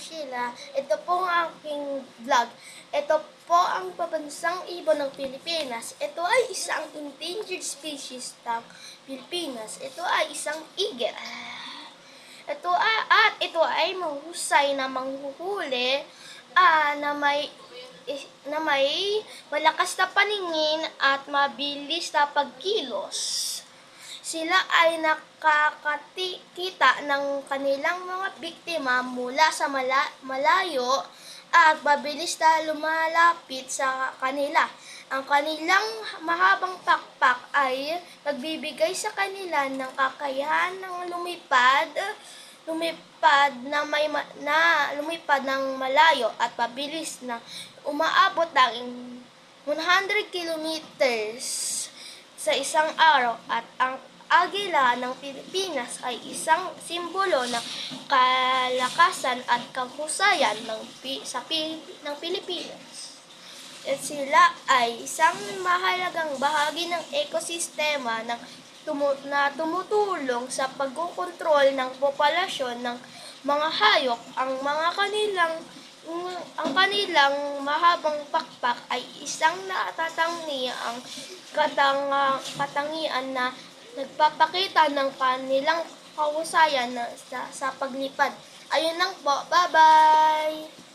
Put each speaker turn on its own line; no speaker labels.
Sheila. Ito po ang aking vlog. Ito po ang pabansang ibon ng Pilipinas. Ito ay isang endangered species ng Pilipinas. Ito ay isang eagle. Ito ay mahusay na manghuhuli na may malakas na paningin at mabilis na pagkilos. Sila ay nakakakita ng kanilang mga biktima mula sa malayo at mabilis na lumalapit sa kanila. Ang kanilang mahabang pakpak ay nagbibigay sa kanila ng kakayahan ng lumipad ng malayo at mabilis na umaabot ng 100 kilometers sa isang araw. At ang agila ng Pilipinas ay isang simbolo ng kalakasan at kahusayan ng Pilipinas. At sila ay isang mahalagang bahagi ng ekosistema na tumutulong sa pagkokontrol ng populasyon ng mga hayop. Ang kanilang mahabang pakpak ay isang katangian na nagpapakita ng kanilang kahusayan sa paglipad. Ayun lang po. Bye-bye!